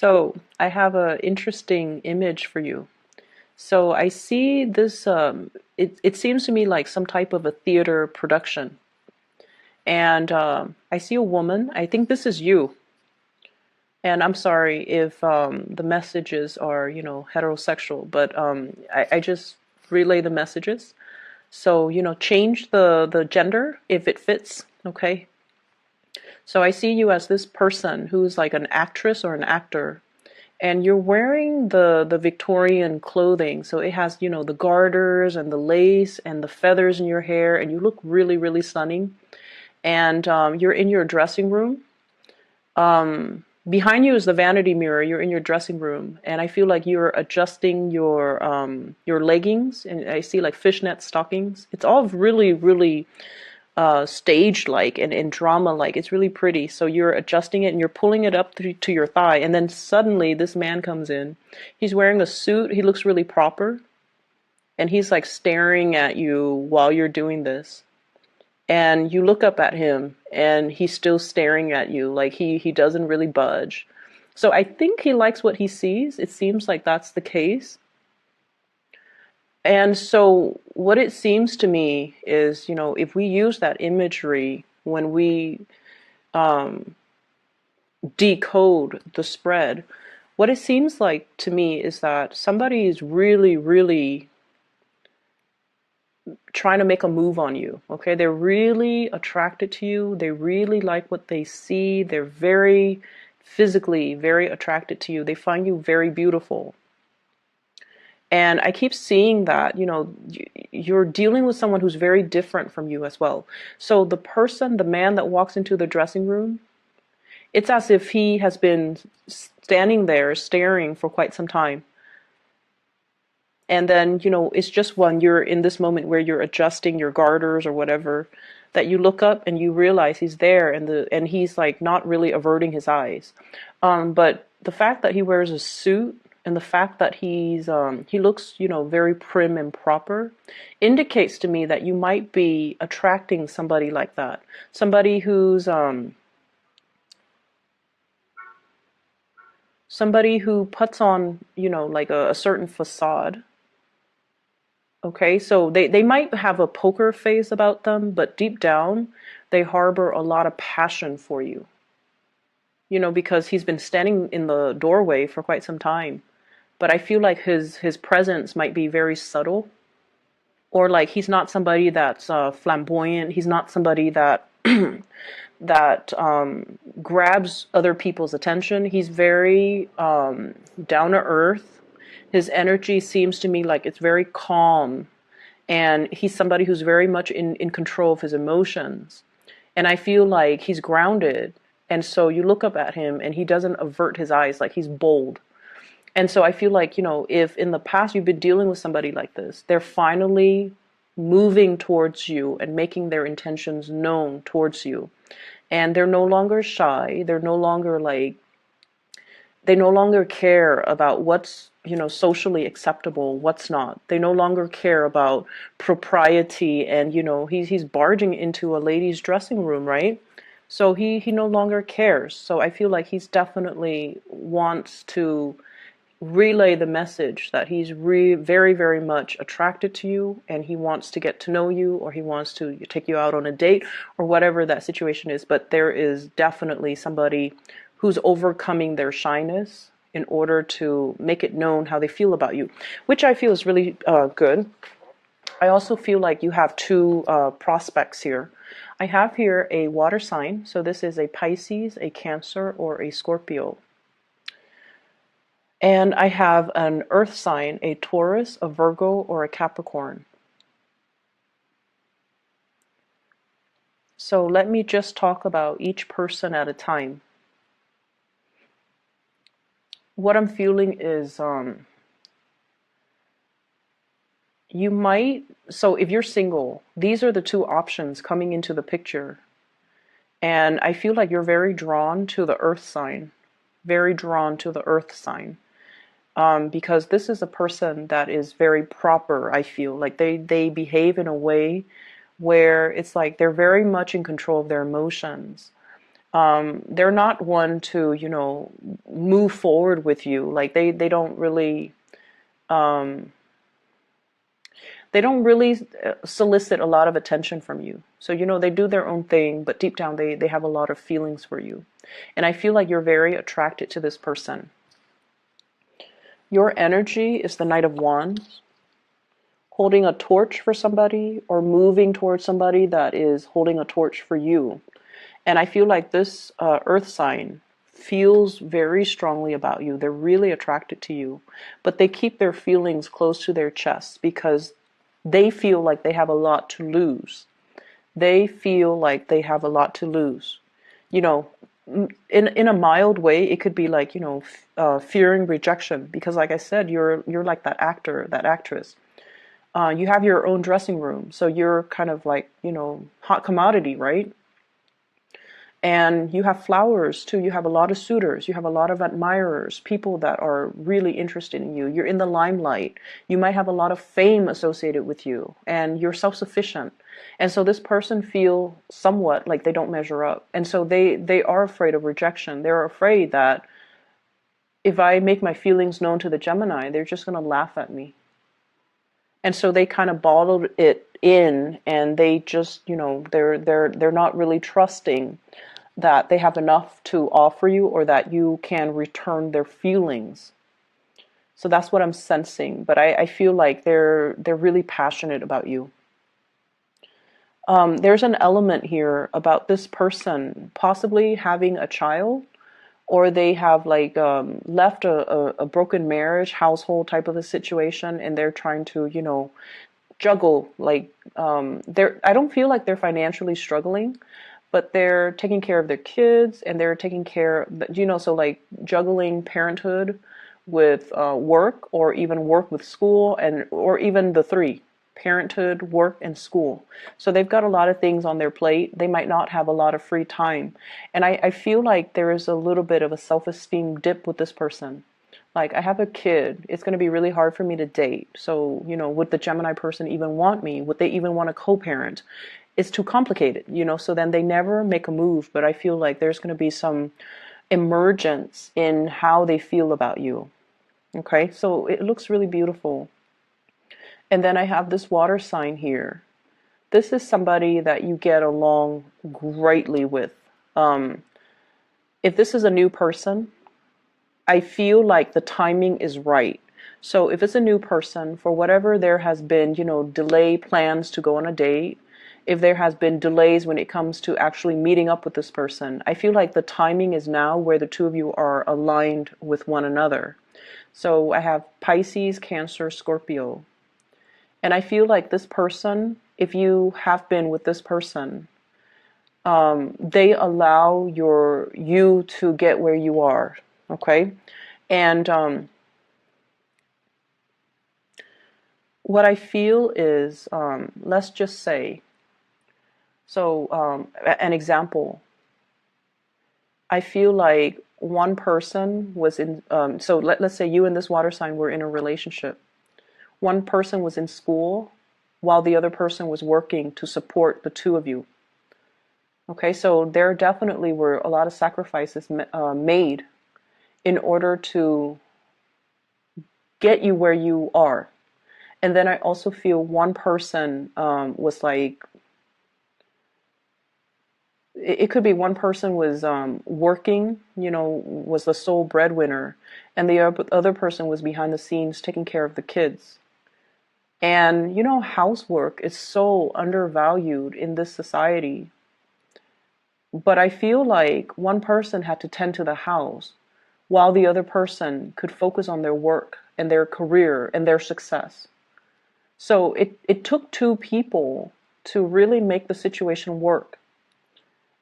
So I have an interesting image for you. So I see this, it seems to me like some type of a theater production. And I see a woman. I think this is you. And I'm sorry if the messages are, heterosexual, but I just relay the messages. So, change the gender if it fits, okay? So I see you as this person who's like an actress or an actor, and you're wearing the Victorian clothing, so it has the garters and the lace and the feathers in your hair, and you look really, really stunning. And you're in your dressing room. Behind you is the vanity mirror. You're in your dressing room, and I feel like you're adjusting your leggings, and I see like fishnet stockings. It's all really, really stage like and drama like. It's really pretty. So you're adjusting it and you're pulling it up to your thigh, and then suddenly this man comes in. He's wearing a suit. He looks really proper, and he's like staring at you while you're doing this. And you look up at him and he's still staring at you, like he doesn't really budge. So I think he likes what he sees. It seems like that's the case. And so what it seems to me is, if we use that imagery when we decode the spread, what it seems like to me is that somebody is really, really trying to make a move on you. Okay, they're really attracted to you. They really like what they see. They're very physically very attracted to you. They find you very beautiful. And I keep seeing that, you're dealing with someone who's very different from you as well. So the man that walks into the dressing room, it's as if he has been standing there staring for quite some time. And then, it's just when you're in this moment where you're adjusting your garters or whatever, that you look up and you realize he's there, and he's like not really averting his eyes. But the fact that he wears a suit and the fact that he looks, very prim and proper indicates to me that you might be attracting somebody like that. Somebody who puts on, like a certain facade. Okay, so they might have a poker face about them, but deep down, they harbor a lot of passion for you. Because he's been standing in the doorway for quite some time. But I feel like his presence might be very subtle, or like he's not somebody that's flamboyant. He's not somebody that that grabs other people's attention. He's very down to earth. His energy seems to me like it's very calm, and he's somebody who's very much in control of his emotions. And I feel like he's grounded, and so you look up at him and he doesn't avert his eyes, like he's bold. And so I feel like, if in the past you've been dealing with somebody like this, they're finally moving towards you and making their intentions known towards you. And they're no longer shy. They're no longer like, they no longer care about what's, socially acceptable, what's not. They no longer care about propriety, and, he's barging into a lady's dressing room, right? So he no longer cares. So I feel like he's definitely wants to relay the message that he's very, very much attracted to you, and he wants to get to know you, or he wants to take you out on a date, or whatever that situation is. But there is definitely somebody who's overcoming their shyness in order to make it known how they feel about you, which I feel is really good. I also feel like you have two prospects here. I have here a water sign, so this is a Pisces, a Cancer, or a Scorpio. And I have an earth sign, a Taurus, a Virgo, or a Capricorn. So let me just talk about each person at a time. What I'm feeling is so if you're single, these are the two options coming into the picture. And I feel like you're very drawn to the earth sign, very drawn to the earth sign. Because this is a person that is very proper. I feel like they behave in a way where it's like they're very much in control of their emotions. They're not one to, move forward with you. Like they don't really, um, solicit a lot of attention from you. So, they do their own thing, but deep down they have a lot of feelings for you. And I feel like you're very attracted to this person. Your energy is the Knight of Wands, holding a torch for somebody or moving towards somebody that is holding a torch for you. And I feel like this earth sign feels very strongly about you. They're really attracted to you, but they keep their feelings close to their chest because they feel like they have a lot to lose. They feel like they have a lot to lose. You know, in a mild way, it could be like, fearing rejection because, like I said, you're like that actor, that actress. You have your own dressing room, so you're kind of like, hot commodity, right? And you have flowers too. You have a lot of suitors. You have a lot of admirers, people that are really interested in you. You're in the limelight. You might have a lot of fame associated with you, and you're self-sufficient. And so this person feel somewhat like they don't measure up. And so they are afraid of rejection. They're afraid that if I make my feelings known to the Gemini, they're just going to laugh at me. And so they kind of bottled it in, and they just, they're not really trusting that they have enough to offer you or that you can return their feelings. So that's what I'm sensing. But I feel like they're really passionate about you. There's an element here about this person possibly having a child, or they have like left a broken marriage, household type of a situation, and they're trying to, juggle. Like I don't feel like they're financially struggling, but they're taking care of their kids and they're taking care, so like juggling parenthood with work, or even work with school, and or even the three: parenthood, work, and school. So they've got a lot of things on their plate. They might not have a lot of free time. And I feel like there is a little bit of a self-esteem dip with this person. Like, I have a kid. It's going to be really hard for me to date. So, would the Gemini person even want me? Would they even want to co-parent? It's too complicated, so then they never make a move. But I feel like there's going to be some emergence in how they feel about you. Okay, so it looks really beautiful. And then I have this water sign here. This is somebody that you get along greatly with. If this is a new person, I feel like the timing is right. So if it's a new person, for whatever there has been, delay plans to go on a date, if there has been delays when it comes to actually meeting up with this person, I feel like the timing is now where the two of you are aligned with one another. So I have Pisces, Cancer, Scorpio. And I feel like this person, if you have been with this person, they allow you to get where you are. Okay? And what I feel is, let's just say, so an example, I feel like one person was in, so let's say you and this water sign were in a relationship. One person was in school while the other person was working to support the two of you. Okay, so there definitely were a lot of sacrifices made in order to get you where you are. And then I also feel one person was like, it could be one person was working, was the sole breadwinner, and the other person was behind the scenes taking care of the kids. And housework is so undervalued in this society. But I feel like one person had to tend to the house while the other person could focus on their work and their career and their success. So it took two people to really make the situation work.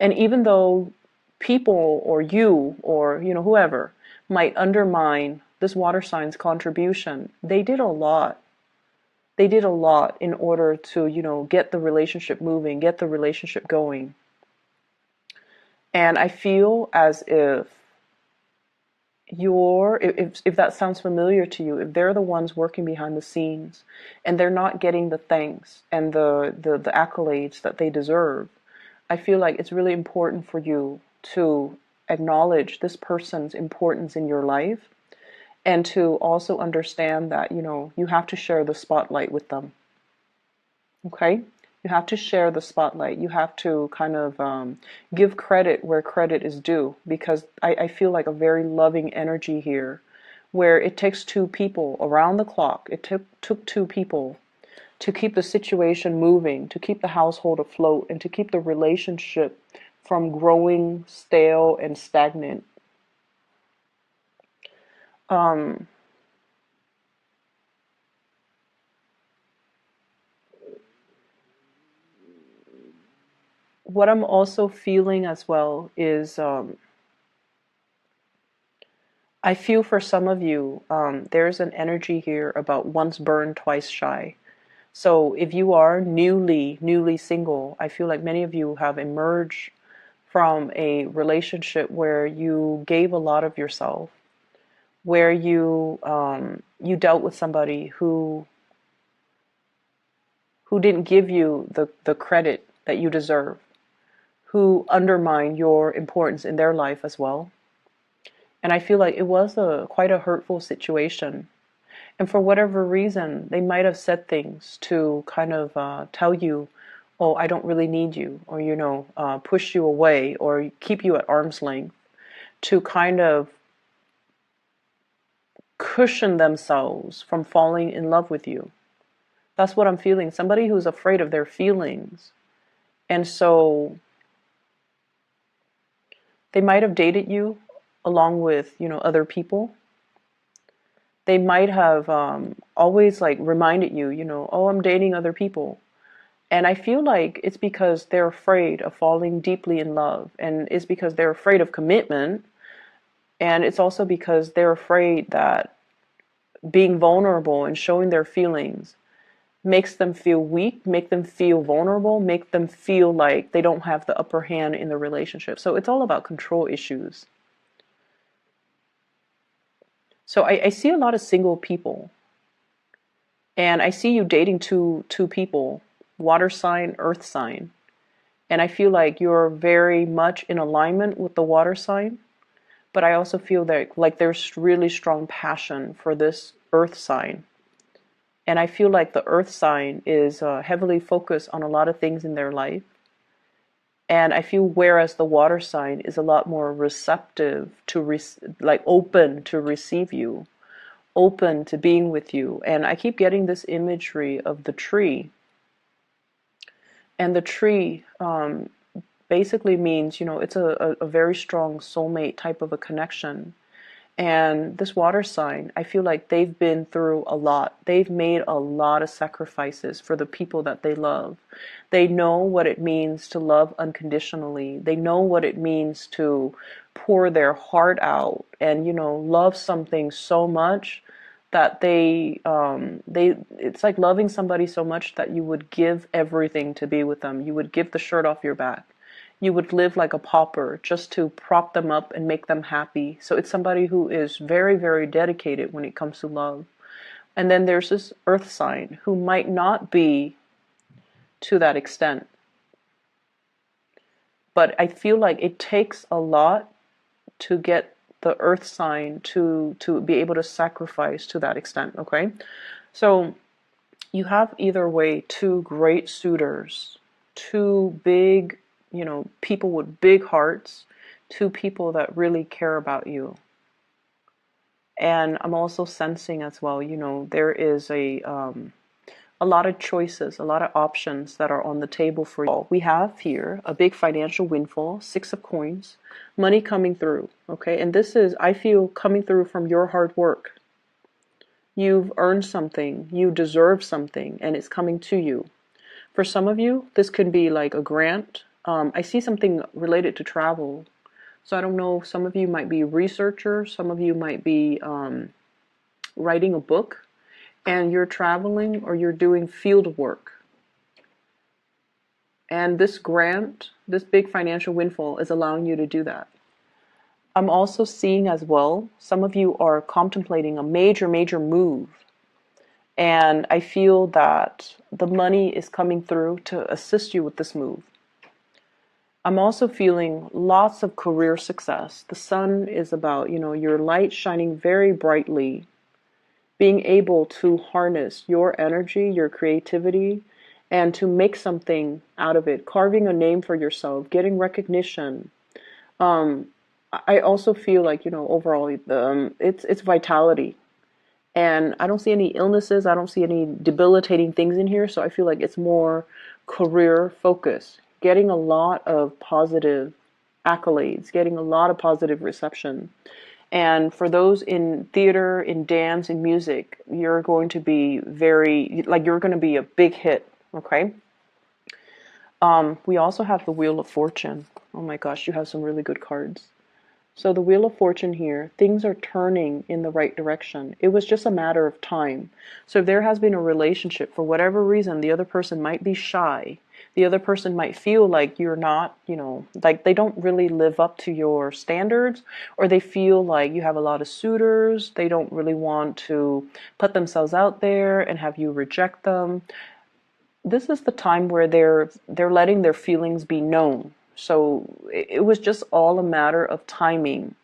And even though people or you or whoever might undermine this water sign's contribution, they did a lot. They did a lot in order to, get the relationship moving, get the relationship going. And I feel as if if that sounds familiar to you, if they're the ones working behind the scenes and they're not getting the thanks and the accolades that they deserve, I feel like it's really important for you to acknowledge this person's importance in your life, and to also understand that, you have to share the spotlight with them. Okay? You have to share the spotlight. You have to kind of give credit where credit is due, because I feel like a very loving energy here, where it takes two people around the clock. It took two people to keep the situation moving, to keep the household afloat, and to keep the relationship from growing stale and stagnant. What I'm also feeling as well is I feel for some of you, there's an energy here about once burned, twice shy. So if you are newly single, I feel like many of you have emerged from a relationship where you gave a lot of yourself, where you dealt with somebody who didn't give you the credit that you deserve, who undermined your importance in their life as well. And I feel like it was quite a hurtful situation. And for whatever reason, they might have said things to kind of tell you, oh, I don't really need you, or, push you away or keep you at arm's length, to kind of cushion themselves from falling in love with you. That's what I'm feeling. Somebody who's afraid of their feelings. And so they might have dated you along with, other people. They might have always like reminded you, oh, I'm dating other people. And I feel like it's because they're afraid of falling deeply in love. And it's because they're afraid of commitment. And it's also because they're afraid that being vulnerable and showing their feelings makes them feel weak, make them feel vulnerable, make them feel like they don't have the upper hand in the relationship. So it's all about control issues. So I see a lot of single people, and I see you dating two people, water sign, earth sign. And I feel like you're very much in alignment with the water sign, but I also feel that like there's really strong passion for this earth sign. And I feel like the earth sign is heavily focused on a lot of things in their life. And I feel whereas the water sign is a lot more receptive to like open to receive you, open to being with you. And I keep getting this imagery of the tree. And the tree basically means, it's a very strong soulmate type of a connection. And this water sign, I feel like they've been through a lot. They've made a lot of sacrifices for the people that they love. They know what it means to love unconditionally. They know what it means to pour their heart out and, love something so much that it's like loving somebody so much that you would give everything to be with them. You would give the shirt off your back. You would live like a pauper just to prop them up and make them happy. So it's somebody who is very, very dedicated when it comes to love. And then there's this earth sign who might not be to that extent. But I feel like it takes a lot to get the earth sign to be able to sacrifice to that extent, okay? So you have either way two great suitors, two big, people with big hearts, two people that really care about you. And I'm also sensing as well, there is a lot of choices, a lot of options that are on the table for you. We have here a big financial windfall, 6 of coins, money coming through, okay? And this is, I feel, coming through from your hard work. You've earned something, you deserve something, and it's coming to you. For some of you, this could be like a grant. I see something related to travel. So I don't know, some of you might be researchers, some of you might be writing a book, and you're traveling or you're doing field work. And this grant, this big financial windfall is allowing you to do that. I'm also seeing as well, some of you are contemplating a major, major move. And I feel that the money is coming through to assist you with this move. I'm also feeling lots of career success. The sun is about, your light shining very brightly, being able to harness your energy, your creativity, and to make something out of it, carving a name for yourself, getting recognition. Um, I also feel like, overall, it's vitality. And I don't see any illnesses. I don't see any debilitating things in here. So I feel like it's more career focused, getting a lot of positive accolades, getting a lot of positive reception. And for those in theater, in dance, in music, you're going to be you're going to be a big hit. Okay. We also have the Wheel of Fortune. Oh my gosh, you have some really good cards. So the Wheel of Fortune here, things are turning in the right direction. It was just a matter of time. So if there has been a relationship, for whatever reason, the other person might be shy. The other person might feel like you're not, like they don't really live up to your standards, or they feel like you have a lot of suitors. They don't really want to put themselves out there and have you reject them. This is the time where they're letting their feelings be known. So it was just all a matter of timing.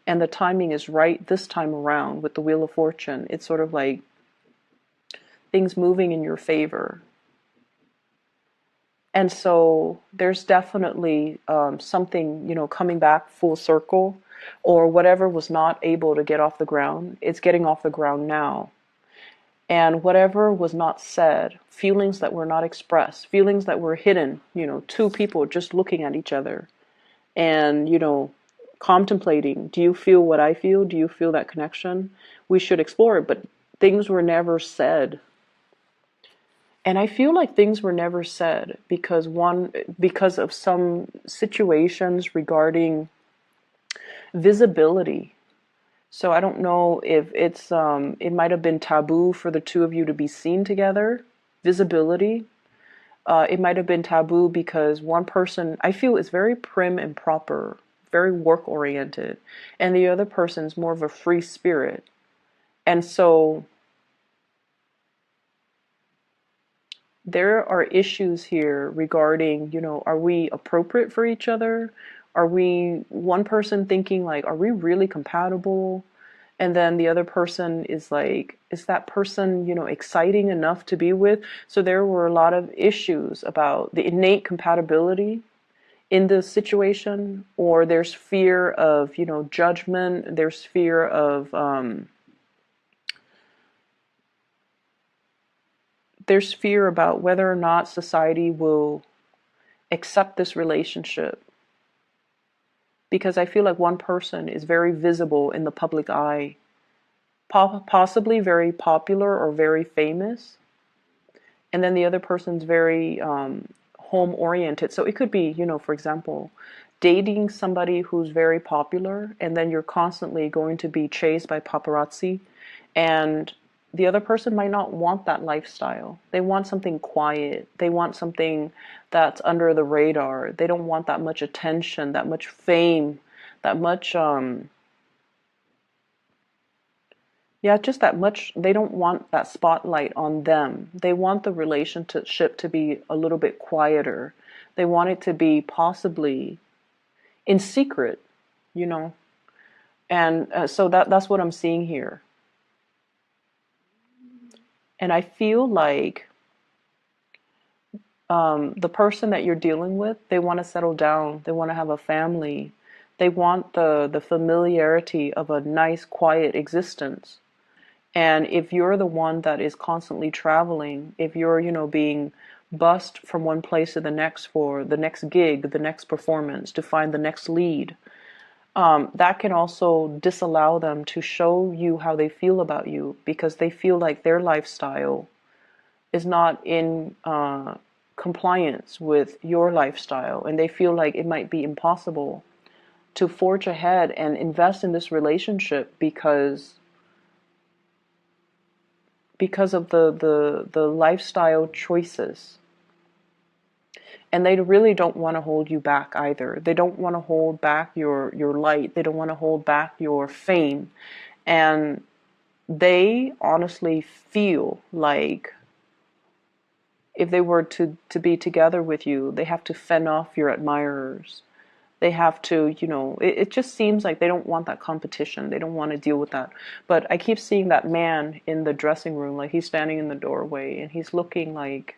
And the timing is right this time around with the Wheel of Fortune. It's sort of like things moving in your favor. And so there's definitely something, coming back full circle, or whatever was not able to get off the ground, it's getting off the ground now. And whatever was not said, feelings that were not expressed, feelings that were hidden, two people just looking at each other and, contemplating, do you feel what I feel? Do you feel that connection? We should explore it, but things were never said. And I feel like things were never said because of some situations regarding visibility. So I don't know if it might have been taboo for the two of you to be seen together. Visibility. It might have been taboo because one person, I feel, is very prim and proper, very work oriented, and the other person's more of a free spirit. And so there are issues here regarding, are we appropriate for each other? Are we one person thinking like, are we really compatible? And then the other person is like, is that person, exciting enough to be with? So there were a lot of issues about the innate compatibility in this situation, or there's fear of, judgment. There's fear of, there's fear about whether or not society will accept this relationship. Because I feel like one person is very visible in the public eye, possibly very popular or very famous, and then the other person's very home oriented. So it could be, for example, dating somebody who's very popular, and then you're constantly going to be chased by paparazzi, and the other person might not want that lifestyle. They want something quiet. They want something that's under the radar. They don't want that much attention, that much fame, that much just that much. They don't want that spotlight on them. They want the relationship to be a little bit quieter. They want it to be possibly in secret, you know. And so that's what I'm seeing here. And I feel like the person that you're dealing with, they want to settle down. They want to have a family. They want the familiarity of a nice, quiet existence. And if you're the one that is constantly traveling, if you're, being bussed from one place to the next for the next gig, the next performance, to find the next lead, that can also disallow them to show you how they feel about you, because they feel like their lifestyle is not in compliance with your lifestyle, and they feel like it might be impossible to forge ahead and invest in this relationship because of the lifestyle choices. And they really don't want to hold you back either. They don't want to hold back your light. They don't want to hold back your fame. And they honestly feel like if they were to be together with you, they have to fend off your admirers. They have to, it just seems like they don't want that competition. They don't want to deal with that. But I keep seeing that man in the dressing room, like he's standing in the doorway and he's looking like,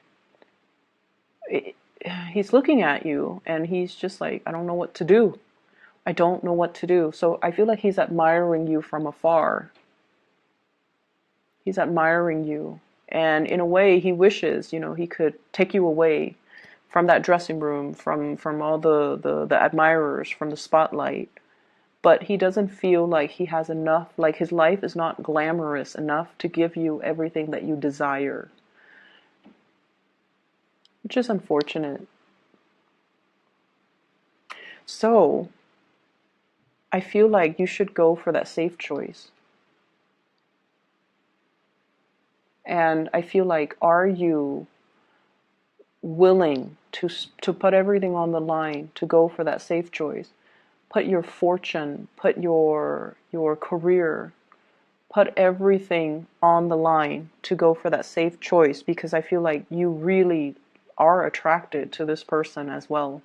he's looking at you and he's just like, I don't know what to do. I don't know what to do. So I feel like he's admiring you from afar. He's admiring you. And in a way, he wishes, he could take you away from that dressing room, from all the admirers, from the spotlight. But he doesn't feel like he has enough, like his life is not glamorous enough to give you everything that you desire, which is unfortunate. So I feel like you should go for that safe choice. And I feel like, are you willing to put everything on the line to go for that safe choice? Put your fortune, put your career, put everything on the line to go for that safe choice, because I feel like you really are attracted to this person as well.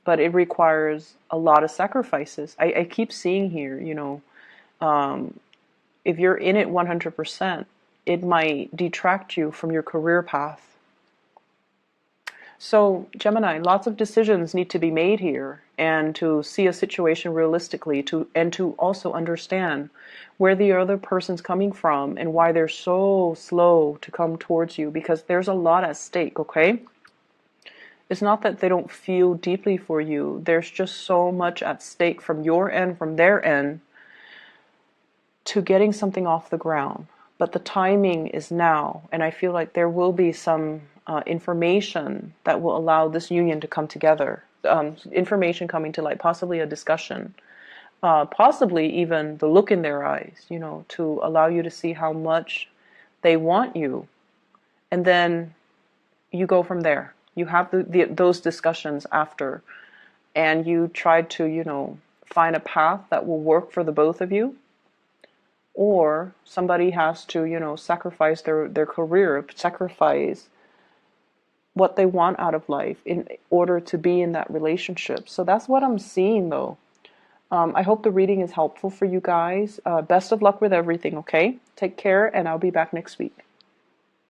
But it requires a lot of sacrifices. I keep seeing here, if you're in it 100%, it might detract you from your career path. So, Gemini, lots of decisions need to be made here, and to see a situation realistically, and to also understand where the other person's coming from and why they're so slow to come towards you, because there's a lot at stake, okay? It's not that they don't feel deeply for you. There's just so much at stake from your end, from their end, to getting something off the ground. But the timing is now, and I feel like there will be some information that will allow this union to come together. Information coming to light, possibly a discussion, possibly even the look in their eyes, to allow you to see how much they want you. And then you go from there. You have those discussions after, and you try to, find a path that will work for the both of you. Or somebody has to, sacrifice their career, sacrifice what they want out of life in order to be in that relationship. So that's what I'm seeing, though. I hope the reading is helpful for you guys. Best of luck with everything, okay? Take care, and I'll be back next week.